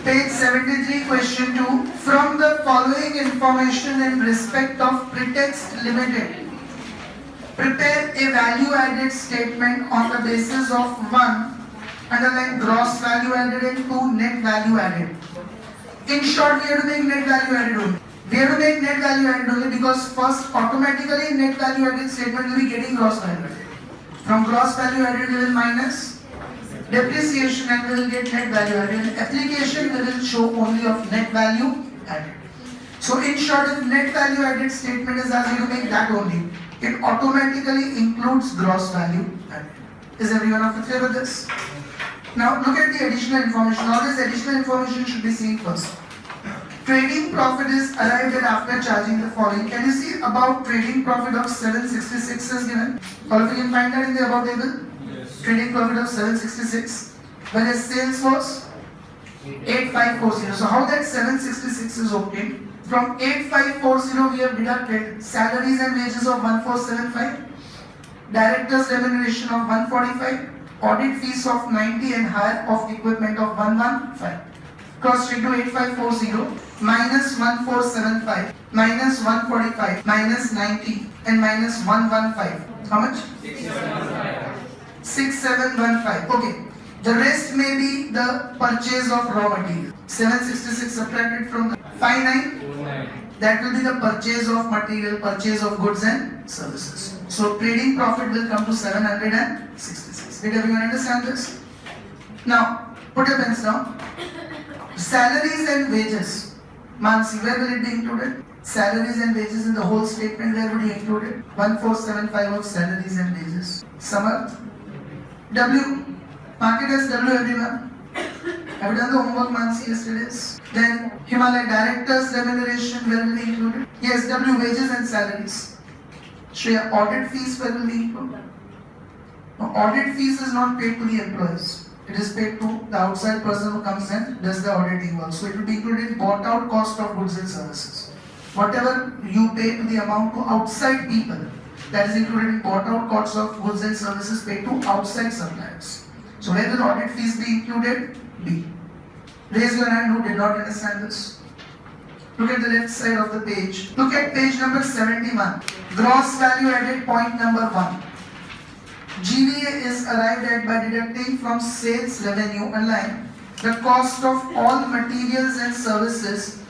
Page 73, question 2. From the following information in respect of Pretext Limited, prepare a value-added statement on the basis of 1. Underline gross value added and 2. Net value added. In short, we have to make net value added only. We have to make net value added only because first automatically net value added statement will be getting gross value added. From gross value added we will minus depreciation and we will get net value added. In application we will show only of net value added. So in short, if net value added statement is asked you to make that only, it automatically includes gross value added. Is everyone of clear with this? Now look at the additional information. All this additional information should be seen first. Trading profit is arrived at after charging the following. Can you see about trading profit of 766 is given? All of you can find that in the above table? Yes. Trading profit of 766. Whereas sales was 8540. So how that 766 is obtained? From 8540 we have deducted salaries and wages of 1475, directors remuneration of 145, audit fees of 90 and hire of equipment of 115. Cross check to 8540 minus 1475 minus 145 minus 90 and minus 115. How much? 6715. Okay. The rest may be the purchase of raw material. 766 subtracted from the 59. That will be the purchase of material, purchase of goods and services. So trading profit will come to 766. Did everyone understand this? Now, put your pens down. Salaries and wages. Mansi, where will it be included? Salaries and wages in the whole statement, where would be included? 1475 of salaries and wages. Samarth? W. Mark it as W, everyone. Have you done the homework, Mansi, yesterday's? Then Himalaya directors remuneration, where will be included? Yes, W, wages and salaries. Shreya, audit fees, where will be included? No, audit fees is not paid to the employees. It is paid to the outside person who comes and does the auditing work. So it will be included in bought out cost of goods and services. Whatever you pay to the amount to outside people, that is included in bought out cost of goods and services paid to outside suppliers. So where will audit fees be included? B. Raise your hand who did not understand this. Look at the left side of the page. Look at page number 71. Gross value added point number 1. GVA is arrived at by deducting from sales revenue line the cost of all materials and services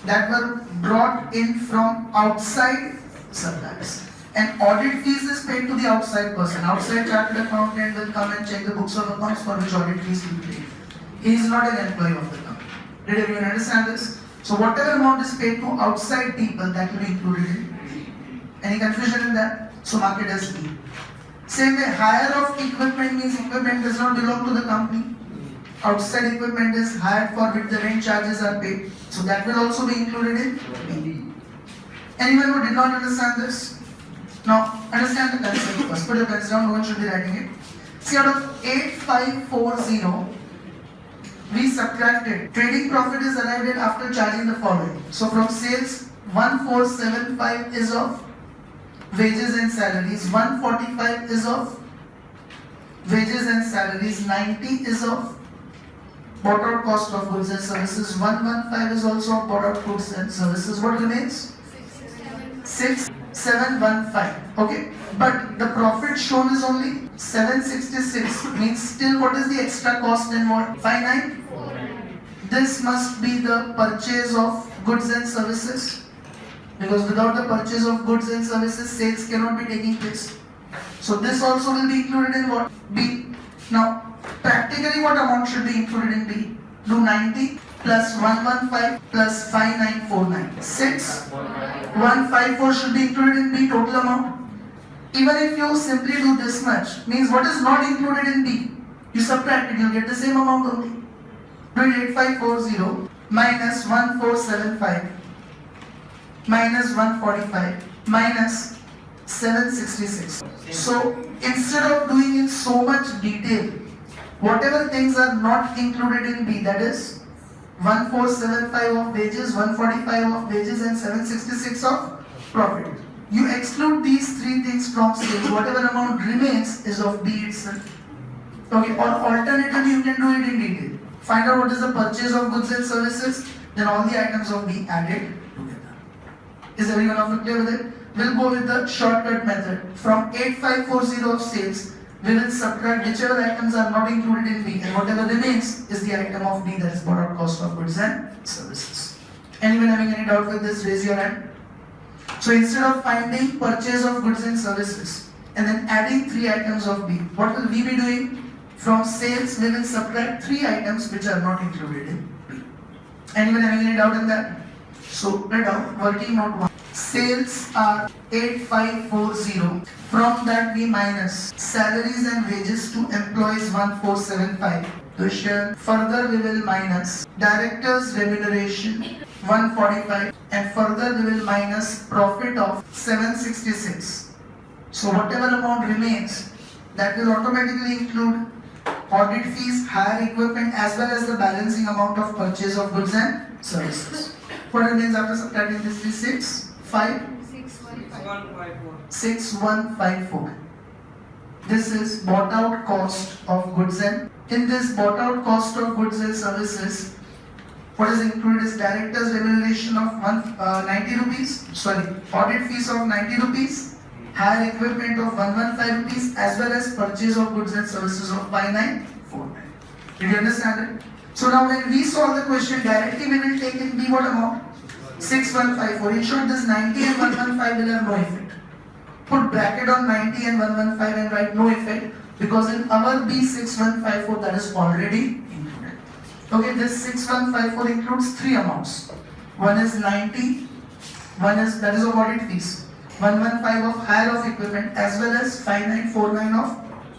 that were brought in from outside suppliers. And audit fees is paid to the outside person. Outside chartered accountant will come and check the books of accounts for which audit fees will be paid. He is not an employee of the company. Did everyone understand this? So whatever amount is paid to outside people, that will be included in B. Any confusion in that? So mark it as B. Same way, hire of equipment means equipment does not belong to the company. Outside equipment is hired for which the rent charges are paid. So that will also be included in B. Anyone who did not understand this? Now, understand the concept first. Put your pens down, no one should be writing it. See, out of 8540, we subtracted. Trading profit is arrived at after charging the following. So from sales, 1475 is of wages and salaries, 145 is of wages and salaries, 90 is of bought out cost of goods and services, 115 is also of bought out goods and services. What remains? 6715. Okay, but the profit shown is only 766. Means still what is the extra cost and what? 59. This must be the purchase of goods and services. Because without the purchase of goods and services, sales cannot be taking place. So this also will be included in what? B. Now, practically what amount should be included in B? Do 90 plus 115 plus 5949. 6154 should be included in B, total amount. Even if you simply do this much, means what is not included in B? You subtract it, you get the same amount only. Do it 8540 minus 1475. Minus 145 minus 766. So instead of doing in so much detail, whatever things are not included in B, that is 1475 of wages, 145 of wages and 766 of profit. You exclude these three things from sales. Whatever amount remains is of B itself. Okay, or alternatively you can do it in detail. Find out what is the purchase of goods and services, then all the items of B added together. Is everyone of you clear with it? We'll go with the shortcut method. From 8540 of sales, we will subtract whichever items are not included in B, and whatever remains is the item of B, that is bought out cost of goods and services. Anyone having any doubt with this, raise your hand. So instead of finding purchase of goods and services and then adding 3 items of B, what will we be doing? From sales, we will subtract 3 items which are not included in B. Anyone having any doubt in that? So write down working note 1. Sales are 8540. From that we minus salaries and wages to employees 1475. Question. Further we will minus directors remuneration 145, and further we will minus profit of 766. So whatever amount remains, that will automatically include audit fees, hire equipment, as well as the balancing amount of purchase of goods and services. What remains after subtracting this is 6154. This is bought out cost of goods, and in this bought out cost of goods and services, what is included is director's remuneration of 90 rupees, audit fees of 90 rupees, hire equipment of 115 rupees, as well as purchase of goods and services of 5949. Did you understand it? So now when we solve the question directly, we will take in B what amount? 6154. In short, this 90 and 115 will have no effect. Put bracket on 90 and 115 and write no effect, because in our B 6154 that is already included. Okay, this 6154 includes 3 amounts. One is 90, one is that is of audit fees, 115 of hire of equipment, as well as 5949 of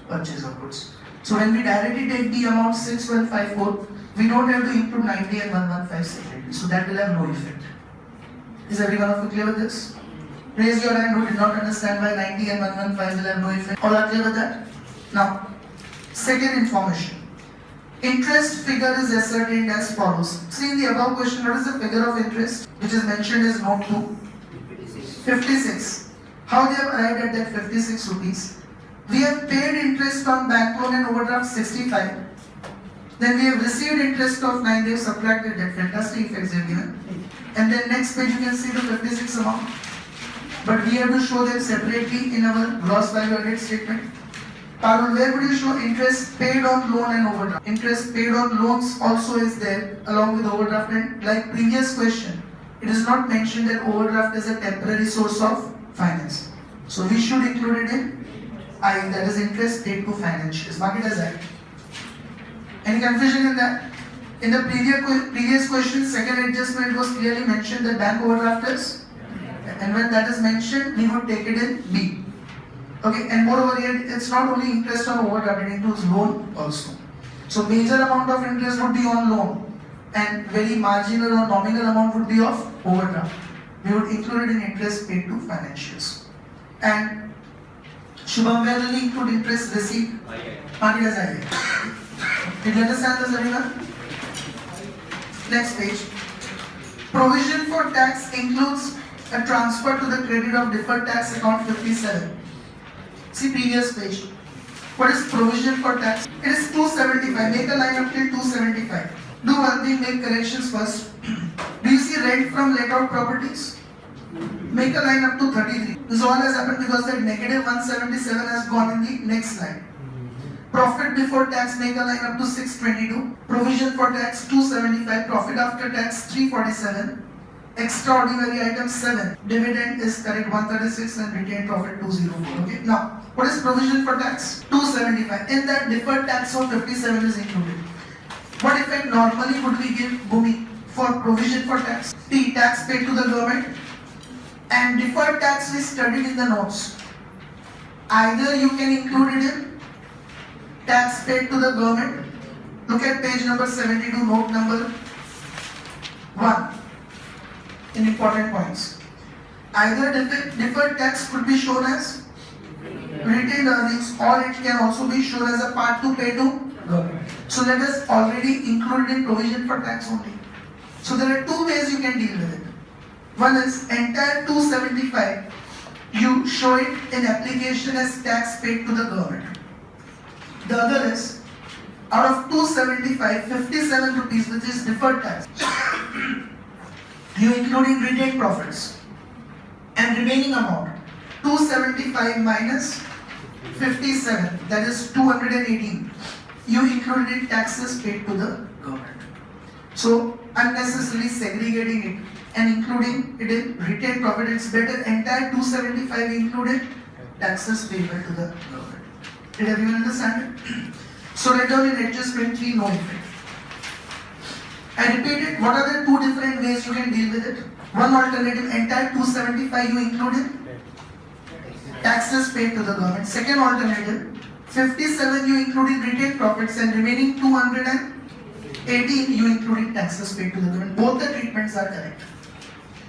purchase of goods. So when we directly take the amount 6154, we don't have to include 90 and 115 separately. So that will have no effect. Is everyone of you clear with this? Raise your hand who did not understand why 90 and 115 will have no effect. All are clear with that? Now, second information. Interest figure is ascertained as follows. See in the above question, what is the figure of interest which is mentioned as note 2? 56. How they have arrived at that 56 rupees? We have paid interest on bank loan and overdraft 65. Then we have received interest of 9. They have subtracted that. Fantastic effects they have given. And then next page you can see the 56 amount. But we have to show them separately in our gross value added statement. Parul, where would you show interest paid on loan and overdraft? Interest paid on loans also is there along with overdraft, and like previous question, it is not mentioned that overdraft is a temporary source of finance. So we should include it in I, that is interest paid to financials. Mark it as that. Any confusion in that? In the previous question, second adjustment was clearly mentioned that bank overdraft is, and when that is mentioned, we would take it in B. Okay, and moreover here, it's not only interest on overdraft, it includes loan also. So major amount of interest would be on loan, and very marginal or nominal amount would be of overdraft. We would include it in interest paid to financials. And Shubham, where will we include interest receipt? Mark it as I. Did you understand this, everyone? Next page. Provision for tax includes a transfer to the credit of deferred tax account 57. See previous page. What is provision for tax? It is 275. Make a line up till 275. Do one thing, make corrections first. Do you see rent from let out properties? Make a line up to 33. This all has happened because that negative 177 has gone in the next line. Profit before tax, make a line up to 622. Provision for tax 275. Profit after tax 347. Extraordinary item 7. Dividend is correct 136 and retained profit 204. Okay. Now, what is provision for tax? 275. In that deferred tax of 57 is included. What effect normally would we give Bhumi for provision for tax? T, tax paid to the government, and deferred tax we studied in the notes. Either you can include it in tax paid to the government. Look at page number 72, note number 1. In important points. Either deferred tax could be shown as retained earnings, or it can also be shown as a part to pay to government. So let us already include it in provision for tax only. So there are 2 ways you can deal with it. One is entire 275, you show it in application as tax paid to the government. The other is Out of 275, 57 rupees, which is deferred tax, you including retained profits, and remaining amount 275 minus 57, that is 218. You included taxes paid to the government. So unnecessarily segregating it and including it in retained profit, it's better entire 275 included taxes payable to the government. Did everyone understand it? So write down in adjustment 3, no effect. I repeated, what are the two different ways you can deal with it? One alternative, entire 275 you included taxes paid to the government. Second alternative, 57 you included retained profits and remaining 218 you included taxes paid to the government. Both the treatments are correct.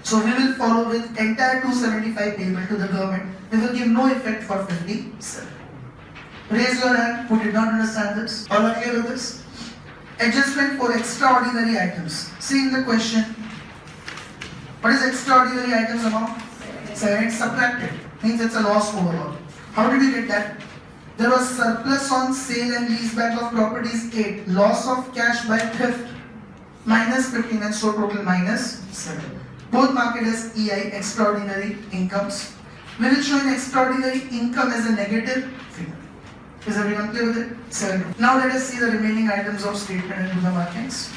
So we will follow with entire 275 payable to the government. We will give no effect for 57. Raise your hand who did not understand this. All are clear with this? Adjustment for extraordinary items. See in the question, what is extraordinary items amount? 7. It's subtracted. Means it's a loss overall. How did we get that? There was surplus on sale and lease back of properties 8. Loss of cash by theft minus 15, and so total minus 7. Both marked as EI, extraordinary incomes. We will show an extraordinary income as a negative figure. Is everyone clear with it? 7. Now let us see the remaining items of statement and do the markings.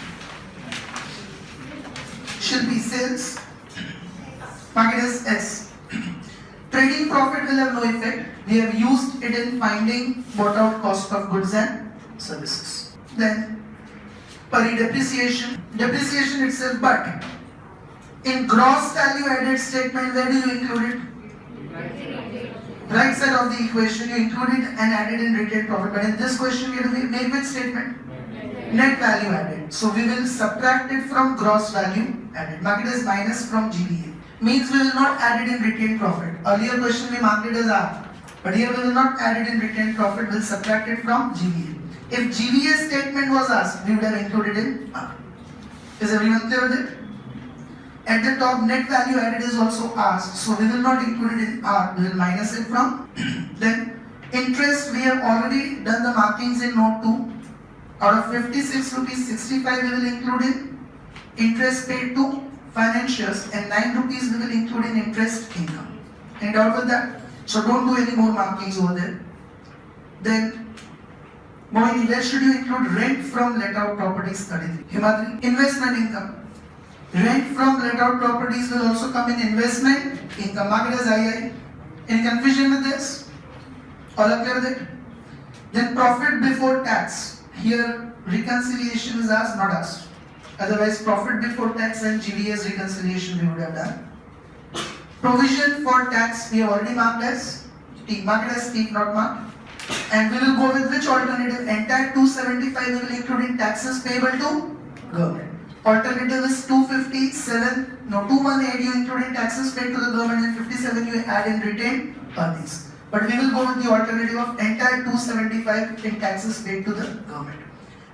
Should be sales, marked as S. Trading profit will have no effect. We have used it in finding bought out cost of goods and services. Then, pari depreciation. Depreciation itself, but in gross value added statement, where do you include it? Right side of the equation, you included and added in retained profit. But in this question, we have to make which statement? Net value added. So we will subtract it from gross value added. Mark it as minus from GVA. Means we will not add it in retained profit. Earlier question we marked it as R. But here we will not add it in retained profit. We will subtract it from GVA. If GVA statement was asked, we would have included in R. Is everyone clear with it? At the top, net value added is also asked, so we will not include it in R, we will minus it from. Then, interest, we have already done the markings in note 2. Out of 56 rupees, 65 we will include in interest paid to financiers, and 9 rupees we will include in interest income. Any doubt with that? So don't do any more markings over there. Then, Mohini, where should you include rent from let out properties? 33. Himadri, investment income. Rent from let out properties will also come in investment income. Mark it as II. Any confusion with this? All are clear with it? Then profit before tax. Here reconciliation is asked, not asked. Otherwise profit before tax and GVA's reconciliation we would have done. Provision for tax we have already marked as T. Mark it as T, not marked. And we will go with which alternative? Entire 275 we will include in taxes payable to government. Alternative is 257, no 218 you include in taxes paid to the government, and 57 you add in retained earnings. But we will go with the alternative of entire 275 in taxes paid to the government.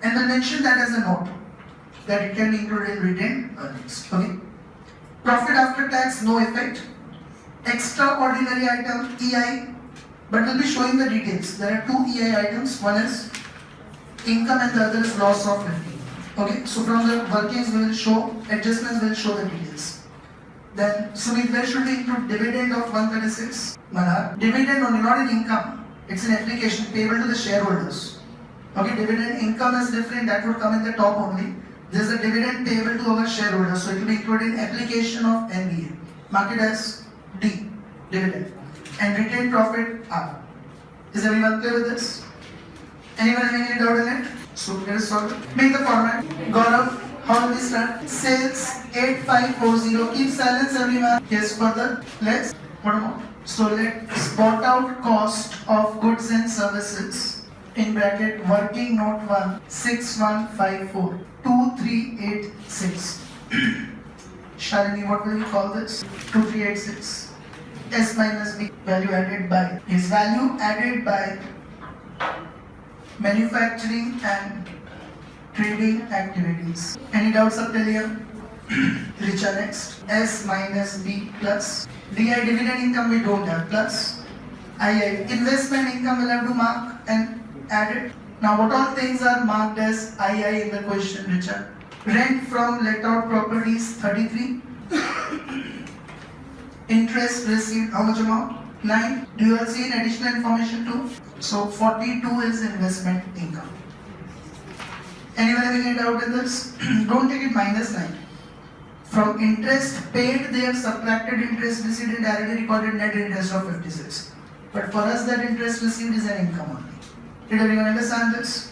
And we'll mention that as a note, that it can be included in retained earnings. Okay. Profit after tax, no effect. Extraordinary item, EI, but we'll be showing the details. There are two EI items, one is income and the other is loss of 50. Okay, so from the workings we will show, adjustments we will show the details. Then, Sumit, where should we include dividend of 136? Manar, dividend only, not in income. It's an application payable to the shareholders. Okay, dividend income is different, that would come in the top only. This is a dividend payable to our shareholders, so it will be included in application of NVA. Mark it as D, dividend. And retained profit R. Is everyone clear with this? Anyone having any doubt in it? So let us solve it. Make the format. Gaurav, how will we start? Sales 8540. Keep silence everyone. Yes, further. Let's. One more. So let's bought out cost of goods and services in bracket working note 1 6154 2386. Shalini, what will we call this? 2386. S minus B. Value added by. Is value added by manufacturing and trading activities. Any doubts up till here? Richa next. S minus B plus. DI dividend income we don't have plus. II investment income will have to mark and add it. Now what all things are marked as II in the question, Richard? Rent from let out properties 33. Interest received, how much amount? 9. Do you all see an additional information too? So 42 is investment income. Anyone having any doubt in this? Don't take it minus 9. From interest paid, they have subtracted interest received and directly recorded net interest of 56. But for us, that interest received is an income only. Did everyone understand this?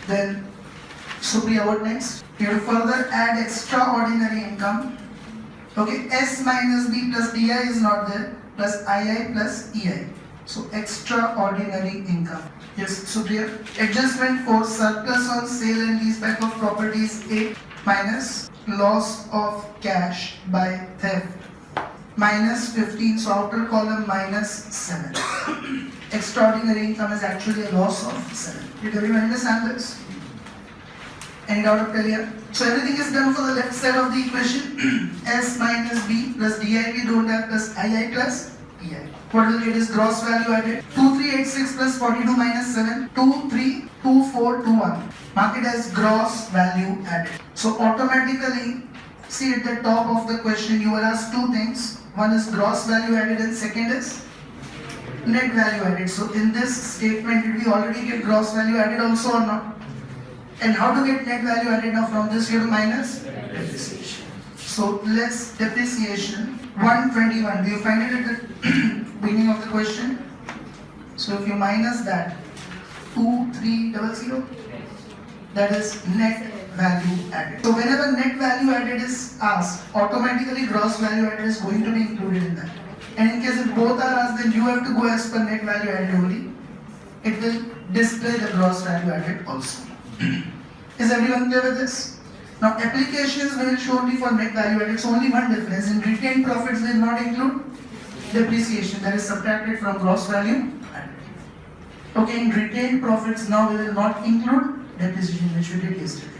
Then, Supriya, what next? You have to further add extraordinary income. Okay, S minus B plus DI is not there, plus II plus EI. So, extraordinary income. Yes, Supriya. Adjustment for surplus on sale and leaseback of properties 8 minus loss of cash by theft minus 15. So, outer column minus 7. Extraordinary income is actually a loss of 7. Did everyone understand this? Any doubt up till here? So everything is done for the left side of the equation. S minus B plus DI we don't have, plus II plus EI. What will get is gross value added. 2386 plus 42 minus 7. 232421. Mark it as gross value added. So automatically, see at the top of the question you will ask two things. One is gross value added and second is net value added. So in this statement, did we already get gross value added also or not? And how to get net value added now? From this you have to minus depreciation. So let's depreciation 121. Do you find it at the beginning of the question? So if you minus that 2300, that is net value added. So whenever net value added is asked, automatically gross value added is going to be included in that. And in case if both are asked, then you have to go as per net value added only. It will display the gross value added also. Is everyone clear with this? Now applications will show only for net value added. So only one difference. In retained profits will not include depreciation, that is subtracted from gross value added. Okay, in retained profits now we will not include depreciation, which we did yesterday.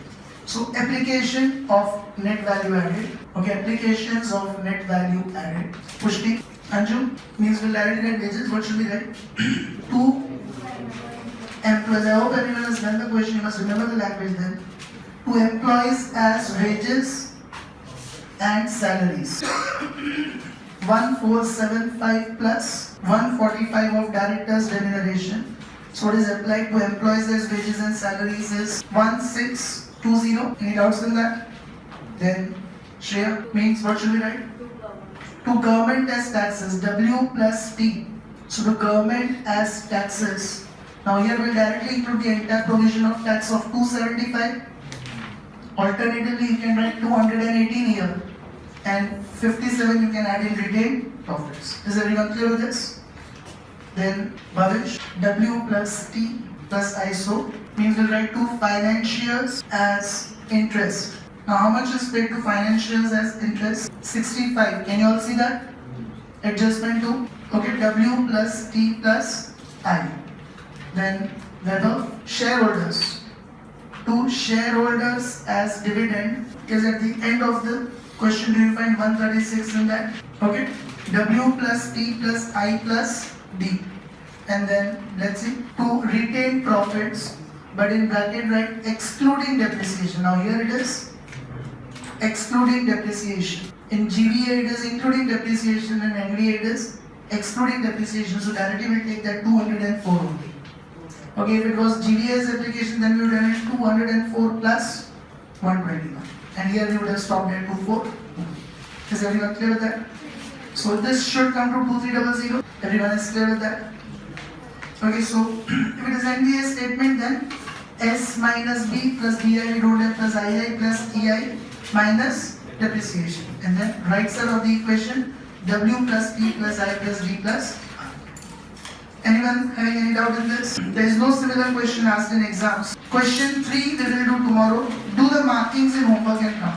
So application of net value added. Okay, applications of net value added. Pushti, Anju, means we'll add in wages. What should we write? 2 employees. I hope everyone has done the question. You must remember the language then. 2 employees as wages and salaries. 1475 plus 145 of directors' remuneration. So what is applied to employees as wages and salaries is 1620. Any doubts in that? Then Shreya, means what should we write? To government as taxes, W plus T. So to government as taxes. Now here we'll directly include the entire provision of tax of 275. Alternatively, you can write 218 here. And 57 you can add in retained profits. Is everyone clear with this? Then Bhavish, W plus T plus ISO means we'll write to financiers as interest. Now how much is paid to financiers as interest? 65. Can you all see that? Adjustment to, okay, W plus T plus I. Then that of shareholders. To shareholders as dividend is at the end of the question. Do you find 136 in that? Okay. W plus T plus I plus D. And then let's see. To retain profits, but in bracket write excluding depreciation. Now here it is excluding depreciation. In GVA it is including depreciation and NVA it is excluding depreciation. So directly we'll take that 204 only. Okay, if it was GVA's application, then we would have it 204 plus 121. And here we would have stopped at 24. Is everyone clear with that? So this should come to 2300. Everyone is clear with that? Okay, so if it is NVA statement, then S minus B plus DI we don't have, plus II plus EI minus depreciation. And then right side of the equation, W plus P plus I plus D plus. Anyone having any doubt in this? There is no similar question asked in exams. Question 3 we will do tomorrow. Do the markings in homework and come.